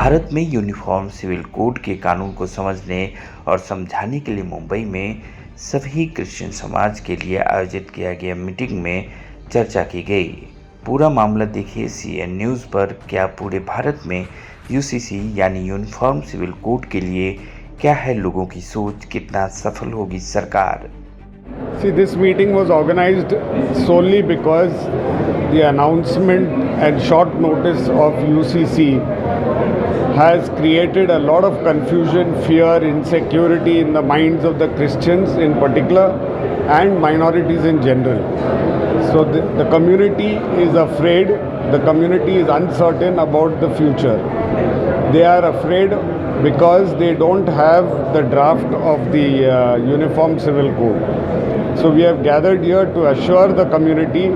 भारत में uniform civil code के कानून को समझने और समझाने के लिए मुंबई में सभी क्रिश्चियन समाज के लिए आयोजित किया गया मीटिंग में चर्चा की गई। पूरा मामला देखिए सीएन न्यूज़ पर। क्या पूरे भारत में यूसीसी यानी यूनिफॉर्म सिविल कोड के लिए क्या है लोगों की सोच, कितना सफल होगी सरकार? See, this meeting was organized solely because the announcement and short notice of UCC has created a lot of confusion, fear, insecurity in the minds of the Christians in particular and minorities in general. So the community is afraid, the community is uncertain about the future. They are afraid because they don't have the draft of the Uniform Civil Code. So we have gathered here to assure the community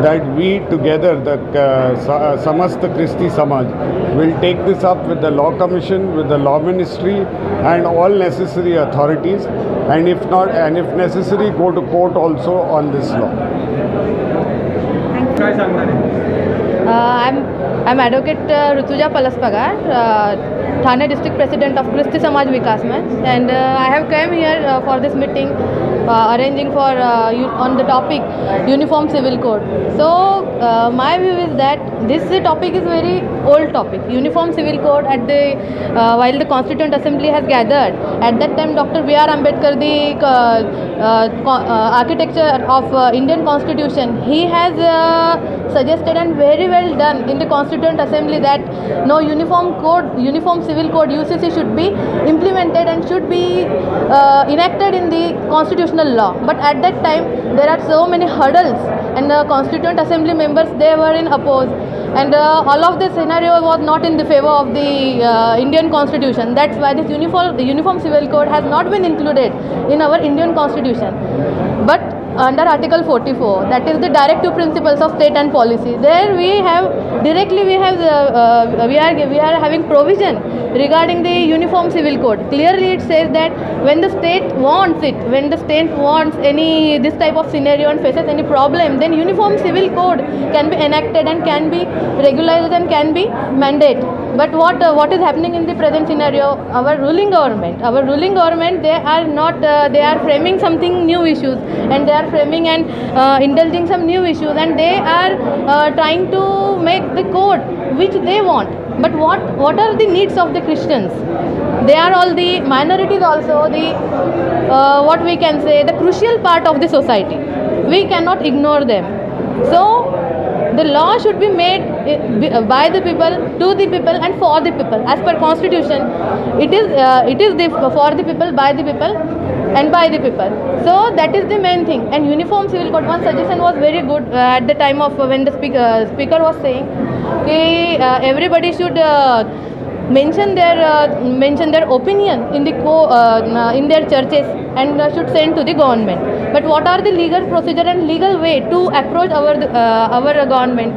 that we together, the Samast Christi Samaj, will take this up with the Law Commission, with the Law Ministry and all necessary authorities, and if not, and if necessary, go to court also on this law. I'm Advocate Rutuja Palaspagar, Thane District President of Christi Samaj Vikas Manch, and I have come here for this meeting arranging for on the topic Uniform Civil Code. So my view is that this topic is very old topic. Uniform Civil Code at the while the Constituent Assembly has gathered, at that time Dr. B.R. Ambedkar, the architecture of Indian Constitution, he has suggested and very well done in the Constituent Assembly that no Uniform Civil Code UCC should be implemented and should be enacted in the constitutional law. But at that time there are so many hurdles, and the Constituent Assembly members, they were in oppose, and all of this scenario was not in the favor of the Indian Constitution. That's why this Uniform Civil Code has not been included in our Indian Constitution. But under Article 44, that is the directive principles of state and policy, there we have directly we are having provision regarding the Uniform Civil Code. Clearly it says that when the state wants it, when the state wants any this type of scenario and faces any problem, then Uniform Civil Code can be enacted and can be regularized and can be mandated. But what is happening in the present scenario? Our ruling government, they are not they are framing something new issues, and they are framing and indulging some new issues, and they are trying to make the code which they want. But what are the needs of the Christians? They are all the minorities also, the what we can say, the crucial part of the society. We cannot ignore them. So the law should be made by the people, to the people and for the people. As per Constitution, it is for the people, by the people and by the people. So that is the main thing. And Uniform Civil Code, one suggestion was very good at the time of when the speaker was saying that everybody should mention their opinion in the in their churches and should send to the government. But what are the legal procedure and legal way to approach our government?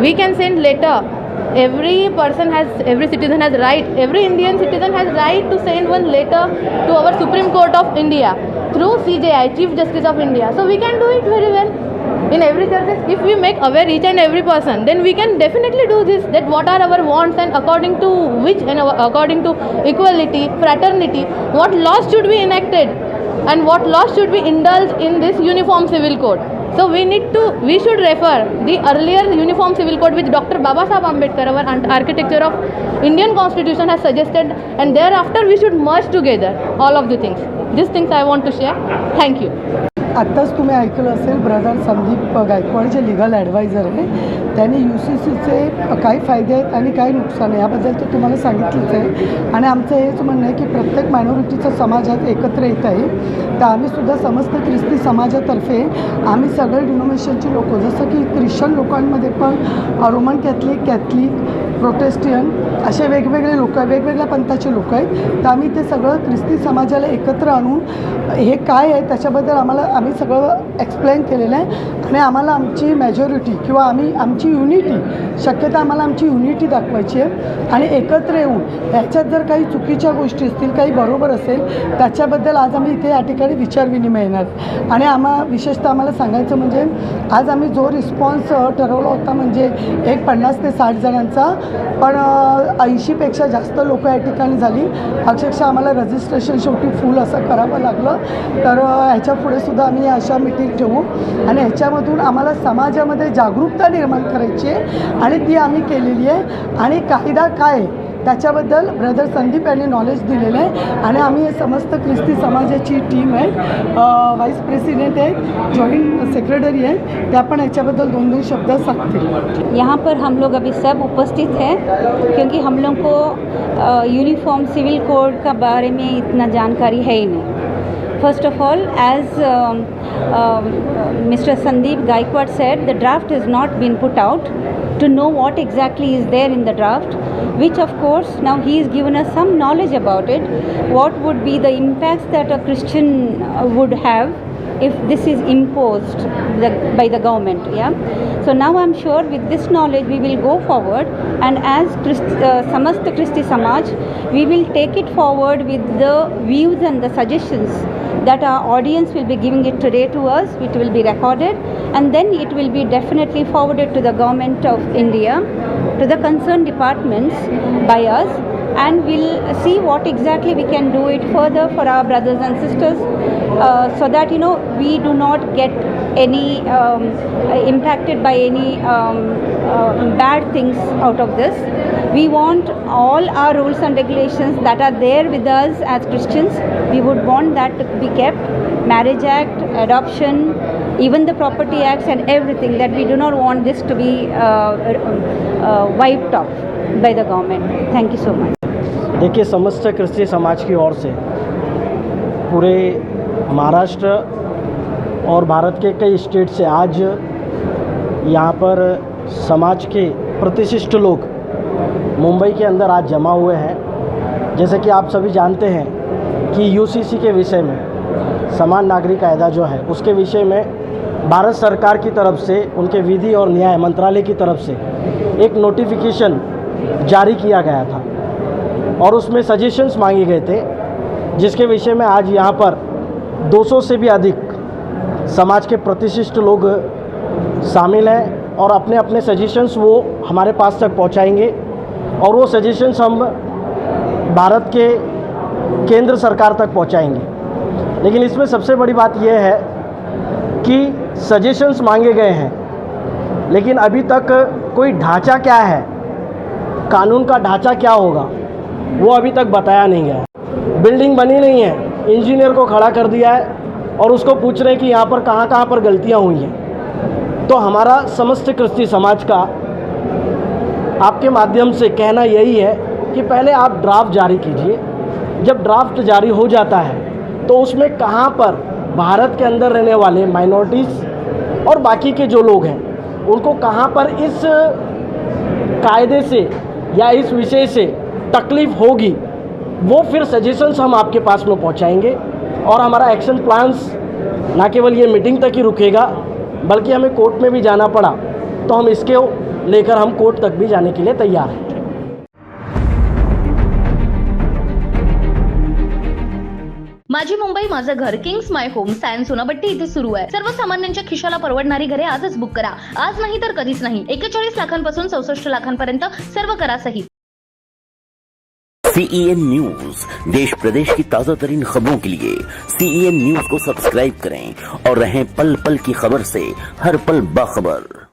We can send letter. Every citizen has right, every Indian citizen has right to send one letter to our Supreme Court of India through CJI, Chief Justice of India. So we can do it very well in every churches. If we make aware each and every person, then we can definitely do this, that what are our wants and according to which, and according to equality, fraternity, what laws should be enacted and what laws should be indulged in this Uniform Civil Code. So we should refer the earlier Uniform Civil Code which Dr. Babasaheb Ambedkar, our architecture of Indian Constitution, has suggested, and thereafter we should merge together all of the things. These things I want to share. Thank you. आत्ताच तुम्ही ऐकलं असेल brother Sandeep Gaikwad जे legal adviser आहे, त्यांनी UCCचे काय फायदे आहेत आणि काय नुकसान आहे याबद्दल तर तुम्हाला सांगितलंच आहे. आणि आमचं हेच म्हणणं आहे की प्रत्येक मायनॉरिटीचा समाज आज एकत्र येत आहे. तर आम्हीसुद्धा समस्त ख्रिस्ती समाजातर्फे आम्ही सगळे डिनोमिनेशनची लोक, जसं की ख्रिश्चन लोकांमध्ये पण रोमन कॅथलिक, प्रोटेस्टियन असे वेगवेगळे लोक, वेगवेगळ्या पंथाचे लोक आहेत. तर आम्ही ते सगळं ख्रिस्ती समाजाला एकत्र आणून हे काय आहे त्याच्याबद्दल आम्ही सगळं एक्सप्लेन केलेलं आहे. आणि आम्हाला आमची मेजॉरिटी किंवा आमची युनिटी शक्यता आम्हाला आमची युनिटी दाखवायची आहे आणि एकत्र येऊन ह्याच्यात जर काही चुकीच्या गोष्टी असतील काही बरोबर असेल त्याच्याबद्दल आज आम्ही इथे या ठिकाणी विचारविनिमय येणार आणि विशेषतः आम्हाला सांगायचं म्हणजे आज आम्ही जो रिस्पॉन्स ठरवला होता म्हणजे एक 50 ते 60 जणांचा पण 80पेक्षा जास्त लोक या ठिकाणी झाली. अक्षरशः आम्हाला रजिस्ट्रेशन शेवटी फुल असं करावं लागलं. तर ह्याच्या पुढे सुद्धा आम्ही अशा मीटिंग ठेवू आणि ह्याच्यामधून आम्हाला समाजामध्ये जागरूकता निर्माण करायची आहे आणि ती आम्ही केलेली आहे आणि कायदा काय त्याच्याबद्दल ब्रदर संदीप यांनी नॉलेज दिलेलं आहे आणि आम्ही हे समस्त ख्रिस्ती समाजाची टीम आहे, व्हाईस प्रेसिडेंट आहेत, जॉइंट सेक्रेटरी आहेत, त्या पण याच्याबद्दल 2-2 शब्द सांगतील. यहाँ पर हम लोग अभी सब उपस्थित हैं क्योंकि हम लोग को यूनिफॉर्म सिविल कोड का बारे में इतना जानकारी है ही नहीं. First of all, as Mr. Sandeep Gaikwad said, the draft has not been put out to know what exactly is there in the draft, which of course now he has given us some knowledge about it, what would be the impacts that a Christian would have if this is imposed by the government. So now I'm sure with this knowledge we will go forward and as Samast Christi Samaj we will take it forward with the views and the suggestions that our audience will be giving it today to us. It will be recorded and then it will be definitely forwarded to the government of India, to the concerned departments by us, and we'll see what exactly we can do it further for our brothers and sisters so that we do not get any impacted by any bad things out of this. We want all our rules and regulations that are there with us as Christians, we would want that to be kept. Marriage Act, adoption, even the property acts and everything, that we do not want this to be wiped off by the government. Thank you so much. देखिए, समस्त क्रिस्ती समाज की ओर से पूरे महाराष्ट्र और भारत के कई स्टेट से आज यहाँ पर समाज के प्रतिष्ठित लोग मुंबई के अंदर आज जमा हुए हैं. जैसे कि आप सभी जानते हैं कि यूसीसी के विषय में, समान नागरिक कायदा जो है उसके विषय में भारत सरकार की तरफ से, उनके विधि और न्याय मंत्रालय की तरफ से एक नोटिफिकेशन जारी किया गया था और उसमें सजेशंस मांगे गए थे, जिसके विषय में आज यहाँ पर 200 से भी अधिक समाज के प्रतिष्ठित लोग शामिल हैं और अपने अपने सजेशंस वो हमारे पास तक पहुँचाएंगे और वो सजेशंस हम भारत के केंद्र सरकार तक पहुँचाएंगे. लेकिन इसमें सबसे बड़ी बात यह है कि सजेशंस मांगे गए हैं लेकिन अभी तक कोई ढांचा क्या है, कानून का ढांचा क्या होगा, वो अभी तक बताया नहीं गया. बिल्डिंग बनी नहीं है, इंजीनियर को खड़ा कर दिया है और उसको पूछ रहे हैं कि यहाँ पर कहाँ पर गलतियाँ हुई हैं. तो हमारा समस्त क्रिस्ती समाज का आपके माध्यम से कहना यही है कि पहले आप ड्राफ्ट जारी कीजिए. जब ड्राफ्ट जारी हो जाता है तो उसमें कहाँ पर भारत के अंदर रहने वाले माइनॉरिटीज़ और बाकी के जो लोग हैं उनको कहाँ पर इस कायदे से या इस विषय से तकलीफ़ होगी, वो फिर सजेशंस हम आपके पास में पहुंचाएंगे और हमारा एक्शन प्लान्स ना केवल ये मीटिंग तक ही रुकेगा बल्कि हमें कोर्ट में भी जाना पड़ा तो हम इसके लेकर हम कोर्ट तक भी जाने के लिए तैयार हैं. माझी मुंबई माझं घर, Kings my home, science Sonapatti इथे सुरू आहे. सर्वसामान्यांच्या खिशाला परवडणारी घरे आजच बुक करा. आज नाही तर कधीच नाही. 41 लाखांपासून 64 लाखांपर्यंत सर्व करा सहित. CEN न्यूज, देश प्रदेश की ताजा तरीन खबरों के लिए CEN न्यूज को सब्सक्राइब करें और रहें पल पल की खबर से हर पल बाखबर.